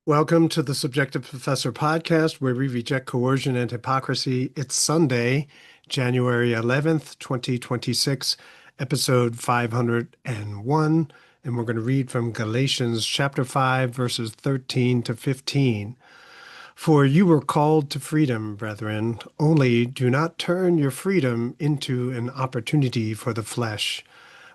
Welcome to the Subjective Professor podcast, where we reject coercion and hypocrisy. It's Sunday, January 11th, 2026, episode 501, and we're going to read from Galatians chapter 5, verses 13 to 15. For you were called to freedom, brethren, only do not turn your freedom into an opportunity for the flesh,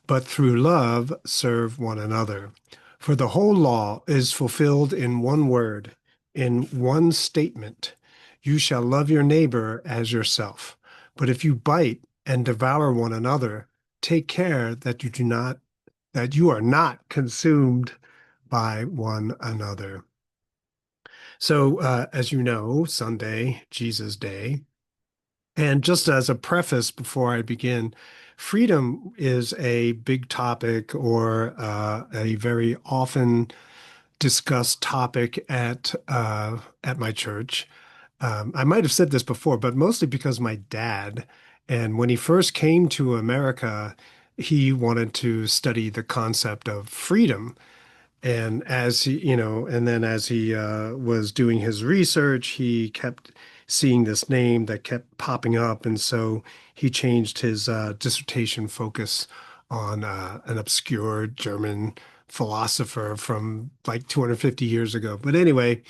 but through love serve one another. For the whole law is fulfilled in one word, in one statement: you shall love your neighbor as yourself. But if you bite and devour one another, take care that you are not consumed by one another. So, as you know, Sunday, Jesus Day. And just as a preface before I begin, freedom is a big topic or a very often discussed topic at my church. I might have said this before, but mostly because my dad, and when he first came to America, he wanted to study the concept of freedom. And as and then as he was doing his research, he kept seeing this name that kept popping up. And so he changed his dissertation focus on an obscure German philosopher from like 250 years ago. But anyway,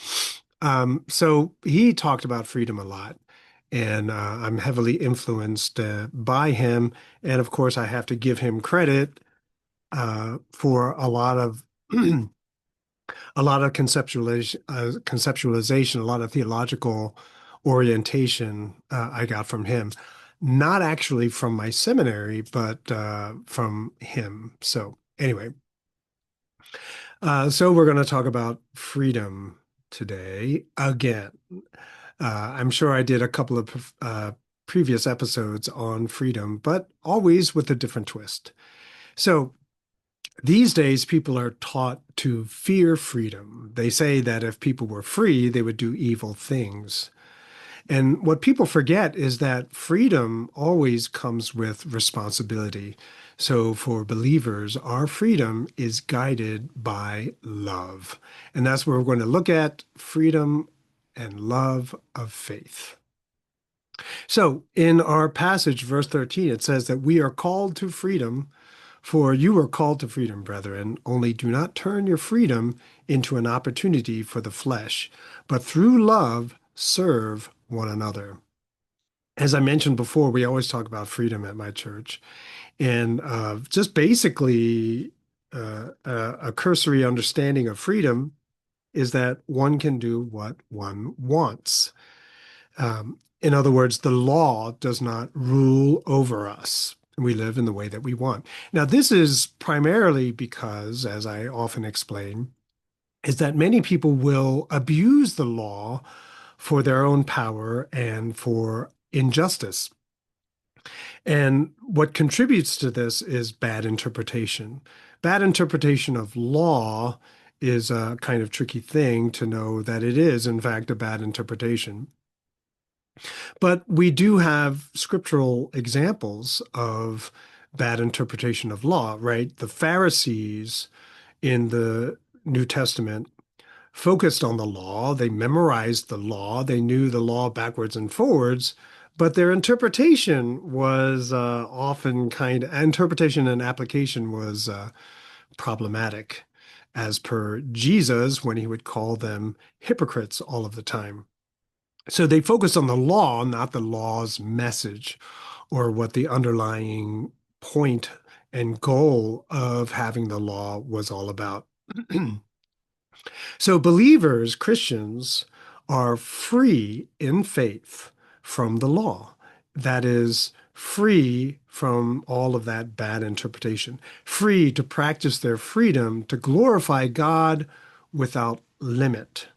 so he talked about freedom a lot. And I'm heavily influenced by him. And of course, I have to give him credit for a lot of conceptualization, a lot of theological orientation I got from him. Not actually from my seminary, but from him. So anyway, so we're going to talk about freedom today again. I'm sure I did a couple of previous episodes on freedom, but always with a different twist. So these days, people are taught to fear freedom. They say that if people were free, they would do evil things. And what people forget is that freedom always comes with responsibility. So for believers, our freedom is guided by love. And that's where we're going to look at freedom and love of faith. So in our passage, verse 13, it says that we are called to freedom. For you are called to freedom, brethren, only do not turn your freedom into an opportunity for the flesh, but through love serve one another. As I mentioned before, we always talk about freedom at my church. And just basically, a cursory understanding of freedom is that one can do what one wants. In other words, the law does not rule over us. We live in the way that we want. Now, this is primarily because, as I often explain, is that many people will abuse the law for their own power and for injustice. And what contributes to this is bad interpretation. Bad interpretation of law is a kind of tricky thing to know that it is, in fact, a bad interpretation. But we do have scriptural examples of bad interpretation of law, right? The Pharisees in the New Testament focused on the law. They memorized the law. They knew the law backwards and forwards, but their interpretation was often interpretation and application was problematic, as per Jesus when he would call them hypocrites all of the time. So they focus on the law, not the law's message or what the underlying point and goal of having the law was all about. So believers, Christians, are free in faith from the law. That is, free from all of that bad interpretation, free to practice their freedom to glorify God without limit.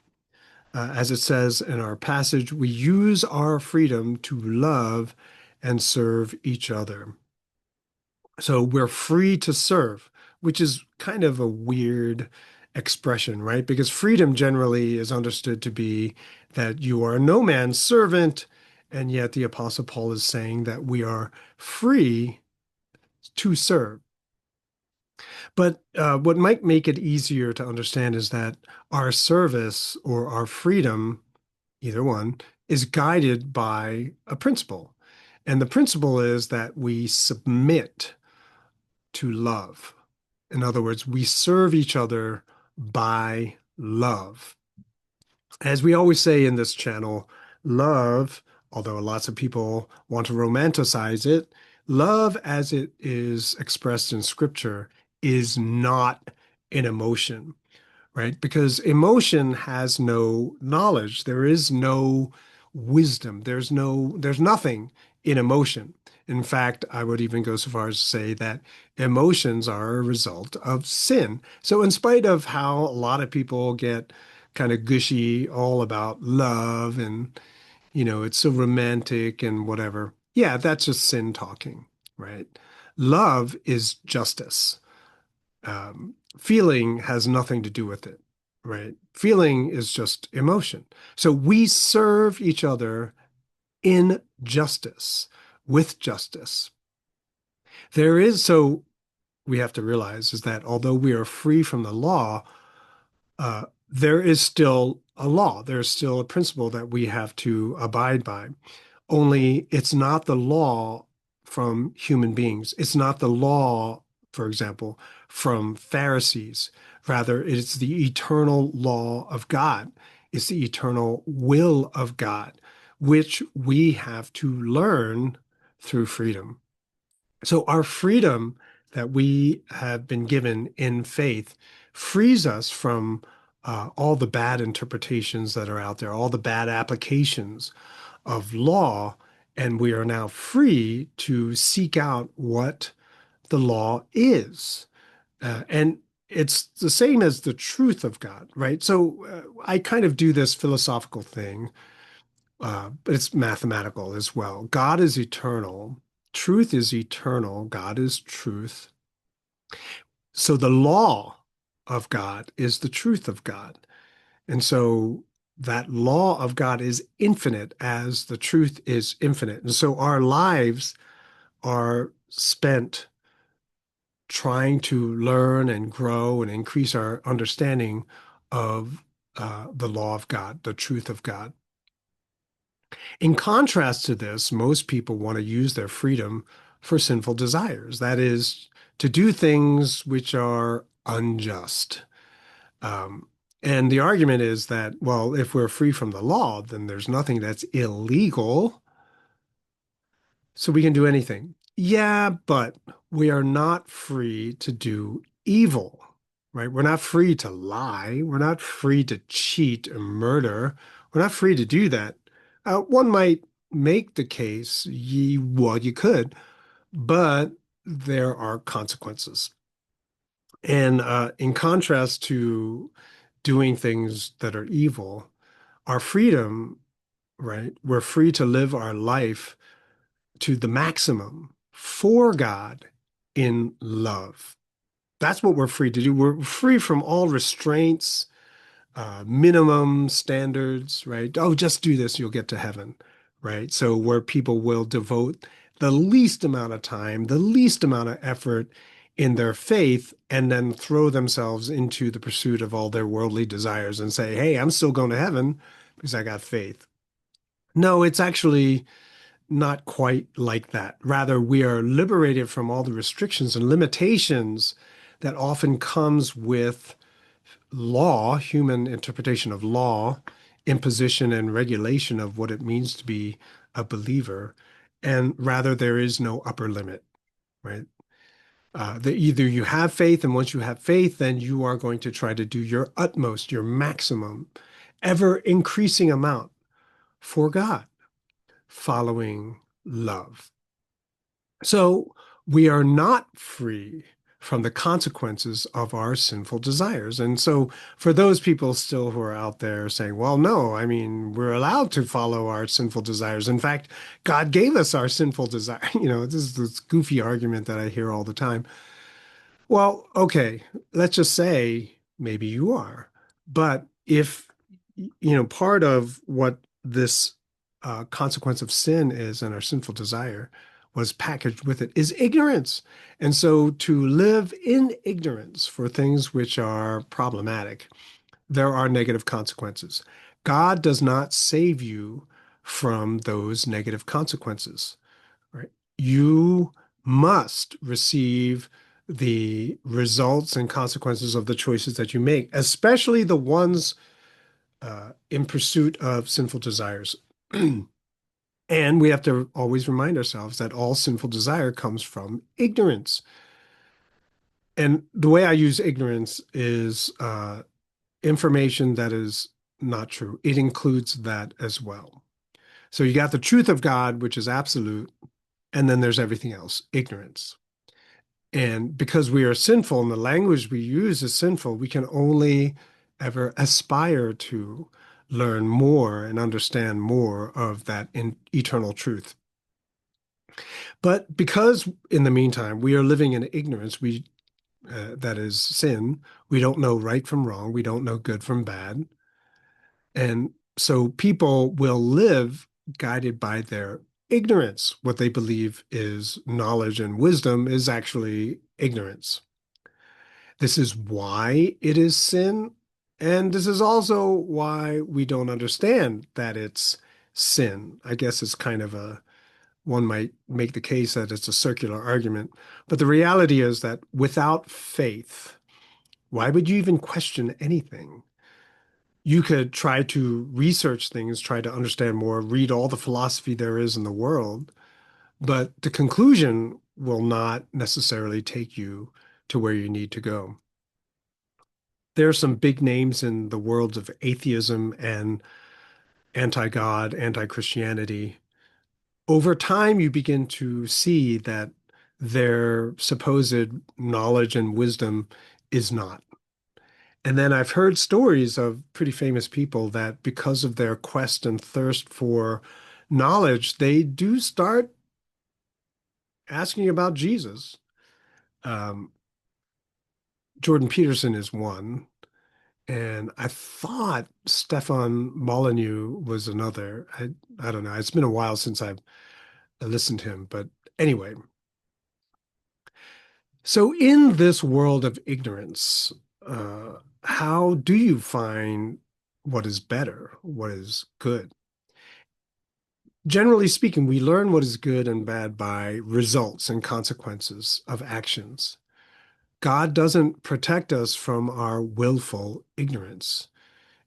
As it says in our passage, we use our freedom to love and serve each other. So we're free to serve, which is kind of a weird expression, right? Because freedom generally is understood to be that you are no man's servant, and yet the Apostle Paul is saying that we are free to serve. But what might make it easier to understand is that our service or our freedom, either one, is guided by a principle. And the principle is that we submit to love. In other words, we serve each other by love. As we always say in this channel, love, although lots of people want to romanticize it, love as it is expressed in scripture is not an emotion, right? Because emotion has no knowledge. There is no wisdom. There's nothing in emotion. In fact, I would even go so far as to say that emotions are a result of sin. So in spite of how a lot of people get kind of gushy all about love and, it's so romantic and whatever. Yeah, that's just sin talking, right? Love is justice. Feeling has nothing to do with it, right? Feeling is just emotion. So we serve each other in justice, with justice. So we have to realize is that although we are free from the law, there is still a law. There's still a principle that we have to abide by. Only it's not the law from human beings. It's not the law, for example, from Pharisees. Rather, it's the eternal law of God. It's the eternal will of God, which we have to learn through freedom. So our freedom that we have been given in faith frees us from all the bad interpretations that are out there, all the bad applications of law, and we are now free to seek out what the law is. And it's the same as the truth of God, right? So I kind of do this philosophical thing, but it's mathematical as well. God is eternal. Truth is eternal. God is truth. So the law of God is the truth of God. And so that law of God is infinite as the truth is infinite. And so our lives are spent trying to learn and grow and increase our understanding of the law of God, the truth of God. In contrast to this, most people want to use their freedom for sinful desires. That is, to do things which are unjust. Um, and the argument is that, well, if we're free from the law, then there's nothing that's illegal, so we can do anything. Yeah, but we are not free to do evil, right? We're not free to lie. We're not free to cheat or murder. We're not free to do that. One might make the case, well, you could, but there are consequences. And in contrast to doing things that are evil, our freedom, right? We're free to live our life to the maximum for God in love. That's what we're free to do. We're free from all restraints, minimum standards, right? Oh, just do this, you'll get to heaven, right? So where people will devote the least amount of time, the least amount of effort in their faith, and then throw themselves into the pursuit of all their worldly desires and say, hey, I'm still going to heaven because I got faith. No, it's actually not quite like that. Rather, we are liberated from all the restrictions and limitations that often comes with law, human interpretation of law, imposition and regulation of what it means to be a believer. And rather, there is no upper limit, right? Either you have faith, and once you have faith, then you are going to try to do your utmost, your maximum, ever increasing amount for God, following love. So we are not free from the consequences of our sinful desires. And so for those people still who are out there saying, well, no, I mean, we're allowed to follow our sinful desires. In fact, God gave us our sinful desire. This is this goofy argument that I hear all the time. Well, okay, let's just say maybe you are. But if, part of what this consequence of sin is and our sinful desire, was packaged with it is ignorance. And so to live in ignorance for things which are problematic, there are negative consequences. God does not save you from those negative consequences, right? You must receive the results and consequences of the choices that you make, especially the ones in pursuit of sinful desires. And we have to always remind ourselves that all sinful desire comes from ignorance. And the way I use ignorance is information that is not true. It includes that as well. So you got the truth of God, which is absolute, and then there's everything else, ignorance. And because we are sinful and the language we use is sinful, we can only ever aspire to learn more and understand more of that eternal truth. But because in the meantime we are living in ignorance, that is sin, we don't know right from wrong, we don't know good from bad. And so people will live guided by their ignorance. What they believe is knowledge and wisdom is actually ignorance. This is why it is sin. And this is also why we don't understand that it's sin. I guess it's kind of one might make the case that it's a circular argument. But the reality is that without faith, why would you even question anything? You could try to research things, try to understand more, read all the philosophy there is in the world, but the conclusion will not necessarily take you to where you need to go. There are some big names in the worlds of atheism and anti-God, anti-Christianity. Over time, you begin to see that their supposed knowledge and wisdom is not. And then I've heard stories of pretty famous people that because of their quest and thirst for knowledge, they do start asking about Jesus. Um, Jordan Peterson is one, and I thought Stefan Molyneux was another. I don't know. It's been a while since I've listened to him, but anyway. So in this world of ignorance, how do you find what is better, what is good? Generally speaking, we learn what is good and bad by results and consequences of actions. God doesn't protect us from our willful ignorance.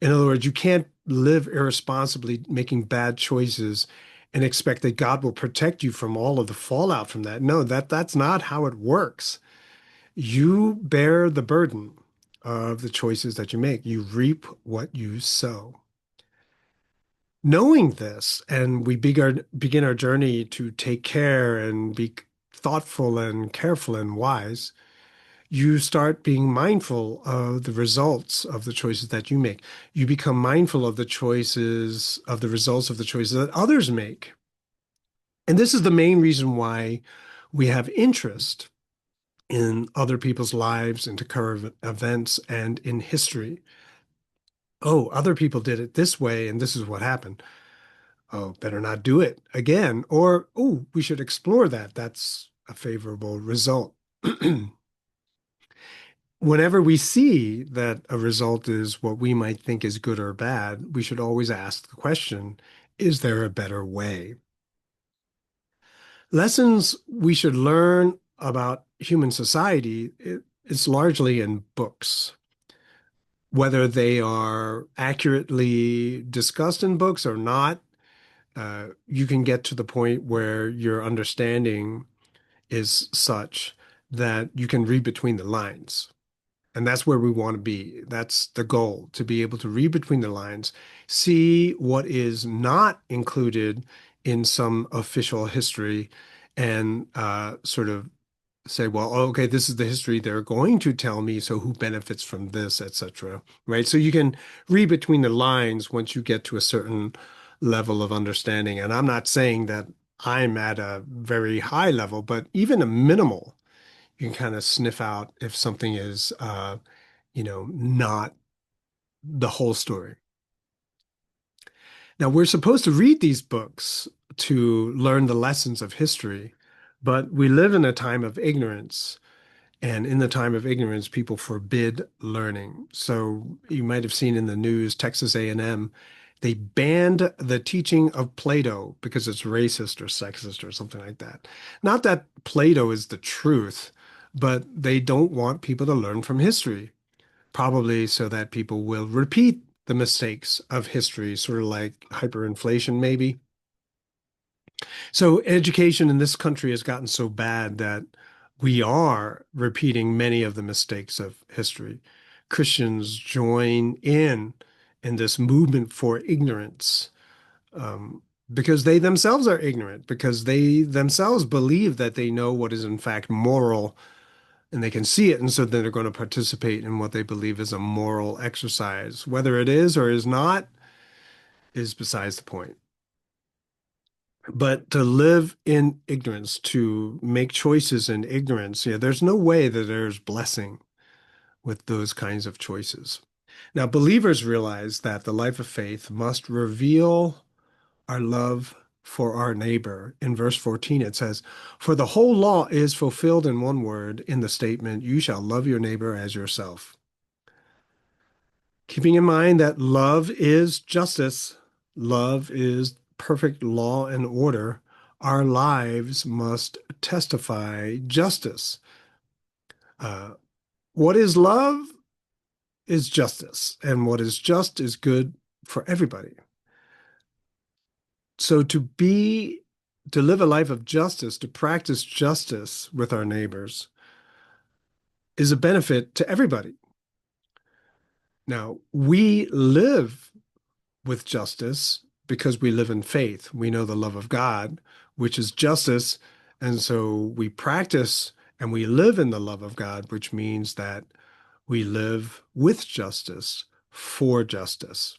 In other words, you can't live irresponsibly making bad choices and expect that God will protect you from all of the fallout from that. No, that's not how it works. You bear the burden of the choices that you make. You reap what you sow. Knowing this, and we begin our journey to take care and be thoughtful and careful and wise, you start being mindful of the results of the choices that you make. You become mindful of the choices, of the results of the choices that others make. And this is the main reason why we have interest in other people's lives, into current events, and in history. Oh, other people did it this way, and this is what happened. Oh, better not do it again. Or, oh, we should explore that. That's a favorable result. Whenever we see that a result is what we might think is good or bad, we should always ask the question, is there a better way? Lessons we should learn about human society, it's largely in books. Whether they are accurately discussed in books or not, you can get to the point where your understanding is such that you can read between the lines. And that's where we want to be. That's the goal, to be able to read between the lines, see what is not included in some official history, and sort of say, well, okay, this is the history they're going to tell me, so who benefits from this, etc. Right? So you can read between the lines once you get to a certain level of understanding. And I'm not saying that I'm at a very high level, but even a minimal, you can kind of sniff out if something is, not the whole story. Now, we're supposed to read these books to learn the lessons of history, But we live in a time of ignorance. And in the time of ignorance, people forbid learning. So you might have seen in the news, Texas A&M, they banned the teaching of Plato because it's racist or sexist or something like that. Not that Plato is the truth, but they don't want people to learn from history, probably so that people will repeat the mistakes of history, sort of like hyperinflation, maybe. So education in this country has gotten so bad that we are repeating many of the mistakes of history. Christians join in this movement for ignorance, um, because they themselves are ignorant, because they themselves believe that they know what is in fact moral and they can see it. And so then they're going to participate in what they believe is a moral exercise. Whether it is or is not is besides the point. But to live in ignorance, to make choices in ignorance, yeah, there's no way that there's blessing with those kinds of choices. Now, believers realize that the life of faith must reveal our love for our neighbor. In verse 14, it says, "For the whole law is fulfilled in one word, in the statement, 'You shall love your neighbor as yourself.'" Keeping in mind that love is justice, love is perfect law and order, our lives must testify justice. Uh, what is love is justice, and what is just is good for everybody. So to live a life of justice, to practice justice with our neighbors is a benefit to everybody. Now, we live with justice because we live in faith. We know the love of God, which is justice. And so we practice and we live in the love of God, which means that we live with justice for justice.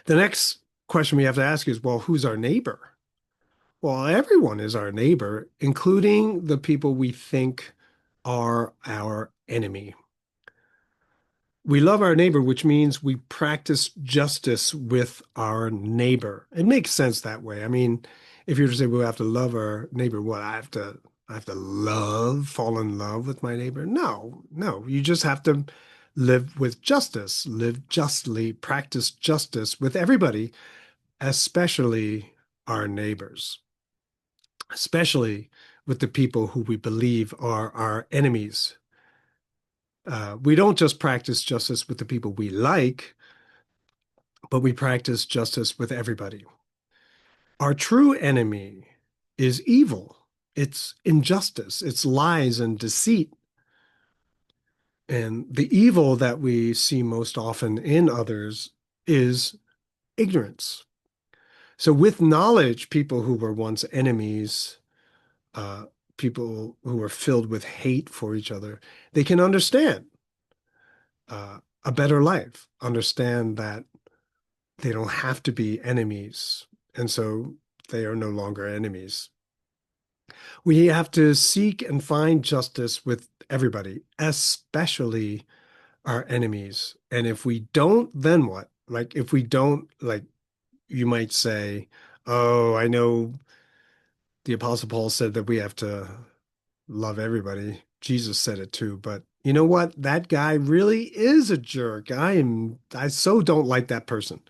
The next question we have to ask is, well, who's our neighbor? Well, everyone is our neighbor, including the people we think are our enemy. We love our neighbor, which means we practice justice with our neighbor. It makes sense that way. I mean, if you're to say we have to love our neighbor, what I have to fall in love with my neighbor? No, no. You just have to live with justice, live justly, practice justice with everybody, especially our neighbors, especially with the people who we believe are our enemies. We don't just practice justice with the people we like, but we practice justice with everybody. Our true enemy is evil. It's injustice, it's lies and deceit. And the evil that we see most often in others is ignorance. So, with knowledge, people who were once enemies, uh, people who were filled with hate for each other, they can understand a better life, understand that they don't have to be enemies. And so they are no longer enemies. We have to seek and find justice with everybody, especially our enemies. And if we don't, then what? Like, if we don't, like, you might say, oh, I know the Apostle Paul said that we have to love everybody. Jesus said it too. But you know what? That guy really is a jerk. I so don't like that person.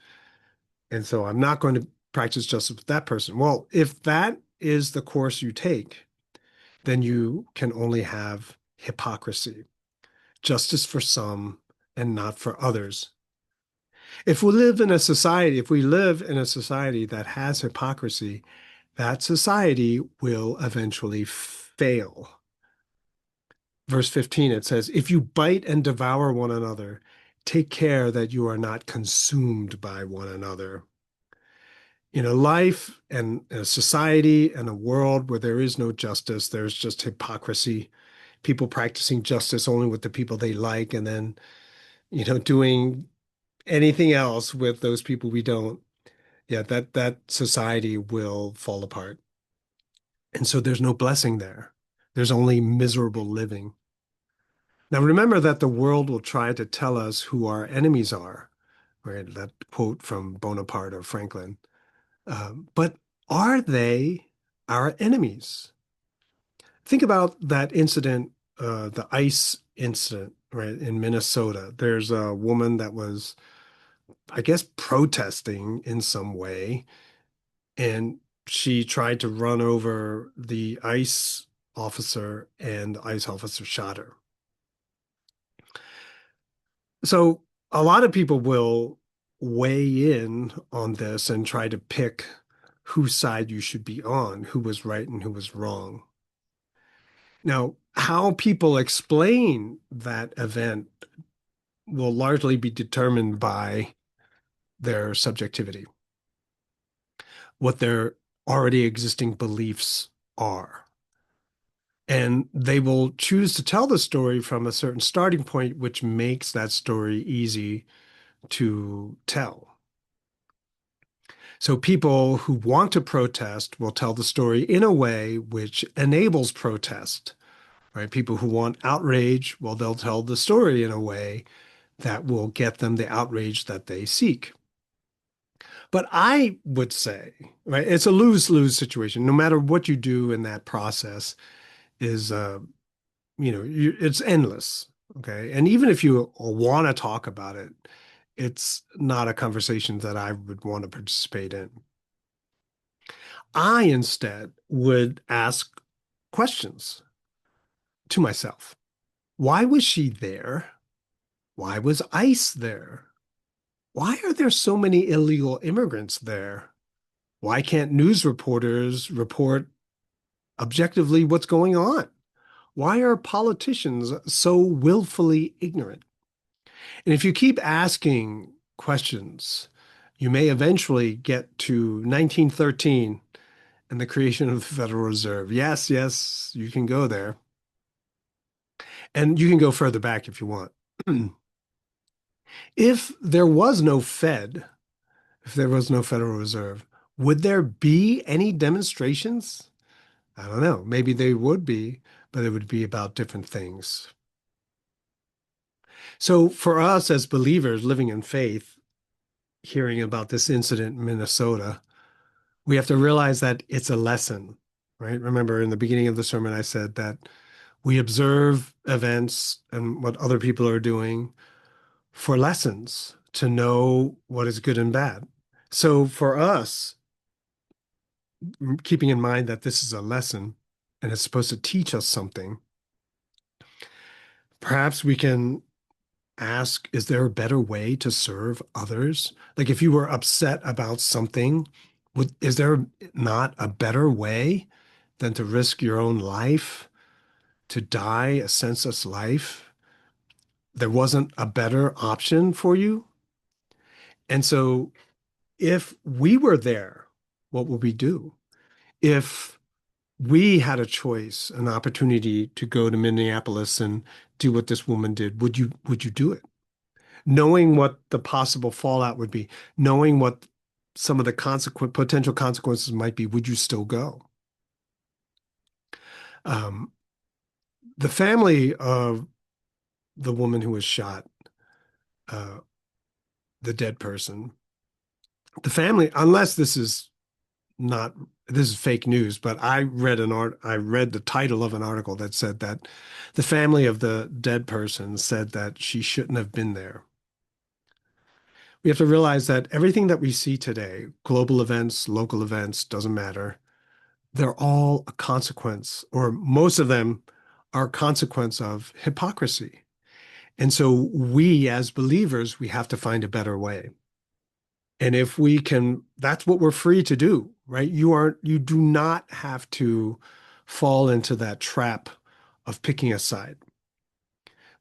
And so I'm not going to practice justice with that person. Well, if that is the course you take, then you can only have hypocrisy, justice for some and not for others. If we live in a society that has hypocrisy, that society will eventually fail. Verse 15, it says, "If you bite and devour one another, take care that you are not consumed by one another." In a life and a society and a world where there is no justice, there's just hypocrisy, people practicing justice only with the people they like, and then, doing anything else with those people we don't. Yeah, that society will fall apart. And so there's no blessing there. There's only miserable living. Now remember that the world will try to tell us who our enemies are, right? That quote from Bonaparte or Franklin. But are they our enemies? think about that incident, the ice incident, right, in Minnesota. There's a woman that was, I guess, protesting in some way, and she tried to run over the ICE officer, and the ICE officer shot her. So a lot of people will weigh in on this and try to pick whose side you should be on, who was right and who was wrong. Now, how people explain that event will largely be determined by their subjectivity, what their already existing beliefs are. And they will choose to tell the story from a certain starting point, which makes that story easy to tell. So people who want to protest will tell the story in a way which enables protest, right? People who want outrage, well, they'll tell the story in a way that will get them the outrage that they seek. But I would say, right, it's a lose-lose situation. No matter what you do in that process is, it's endless. Okay. And even if you want to talk about it, it's not a conversation that I would want to participate in. I instead would ask questions to myself. Why was she there? Why was ICE there? Why are there so many illegal immigrants there? Why can't news reporters report objectively what's going on? Why are politicians so willfully ignorant? And if you keep asking questions, you may eventually get to 1913 and the creation of the Federal Reserve. Yes, yes, you can go there. And you can go further back if you want. If there was no Fed, if there was no Federal Reserve, would there be any demonstrations? I don't know. Maybe they would be, but it would be about different things. So for us as believers living in faith, hearing about this incident in Minnesota, we have to realize that it's a lesson, right? Remember in the beginning of the sermon, I said that we observe events and what other people are doing for lessons to know what is good and bad. So for us, keeping in mind that this is a lesson and it's supposed to teach us something, perhaps we can ask, is there a better way to serve others? Like if you were upset about something, is there not a better way than to risk your own life, to die a senseless life? There wasn't a better option for you. And so if we were there, what would we do? If we had a choice, an opportunity to go to Minneapolis and do what this woman did, would you do it? Knowing what the possible fallout would be, knowing what some of the potential consequences might be, would you still go? Um, the family of the woman who was shot, uh, the dead person, the family, unless not this is fake news, but I read the title of an article that said that the family of the dead person said that she shouldn't have been there. We have to realize that everything that we see today, global events, local events, doesn't matter. They're all a consequence, or most of them are a consequence of hypocrisy. And so we as believers, we have to find a better way. And if we can, that's what we're free to do, right? You do not have to fall into that trap of picking a side.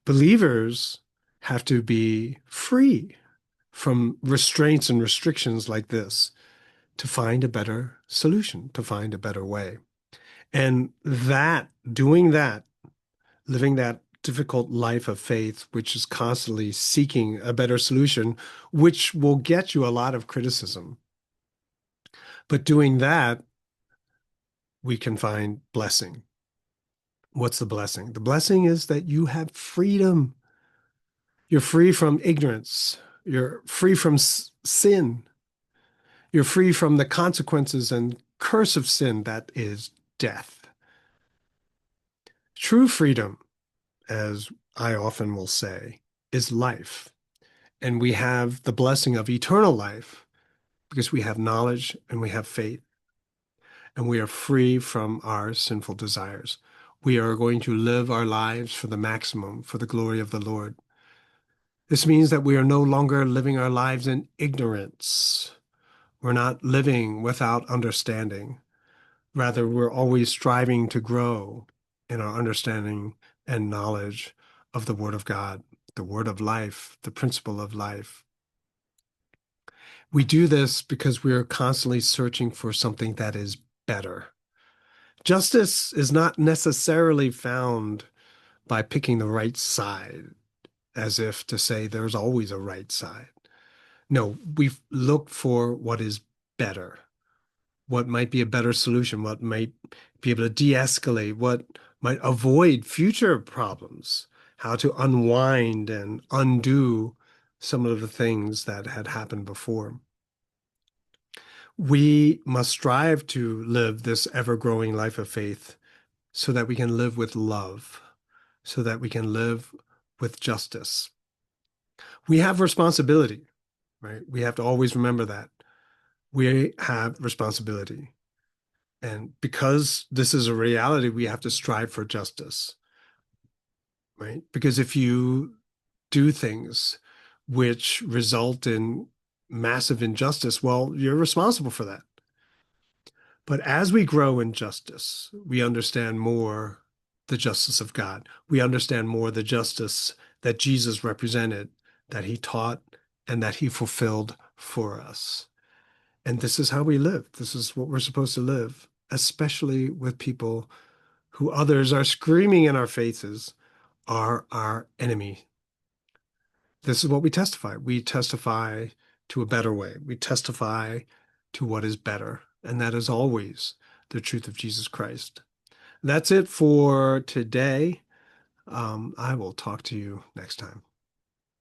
Believers have to be free from restraints and restrictions like this to find a better solution, to find a better way. And doing that, living that difficult life of faith, which is constantly seeking a better solution, which will get you a lot of criticism. But doing that, we can find blessing. What's the blessing? The blessing is that you have freedom. You're free from ignorance. You're free from sin. You're free from the consequences and curse of sin that is death. True freedom, as I often will say, is life. And we have the blessing of eternal life because we have knowledge and we have faith and we are free from our sinful desires. We are going to live our lives for the maximum, for the glory of the Lord. This means that we are no longer living our lives in ignorance. We're not living without understanding. Rather, we're always striving to grow in our understanding and knowledge of the Word of God, the Word of life, the principle of life. We do this because we are constantly searching for something that is better. Justice is not necessarily found by picking the right side, as if to say there's always a right side. No, we look for what is better, what might be a better solution, what might be able to de-escalate, what might avoid future problems, how to unwind and undo some of the things that had happened before. We must strive to live this ever-growing life of faith so that we can live with love, so that we can live with justice. We have responsibility, right? We have to always remember that. We have responsibility. And because this is a reality, we have to strive for justice, right? Because if you do things which result in massive injustice, well, you're responsible for that. But as we grow in justice, we understand more the justice of God. We understand more the justice that Jesus represented, that he taught, and that he fulfilled for us. And this is how we live. This is what we're supposed to live, especially with people who others are screaming in our faces are our enemy. This is what we testify. We testify to a better way. We testify to what is better. And that is always the truth of Jesus Christ. That's it for today. I will talk to you next time.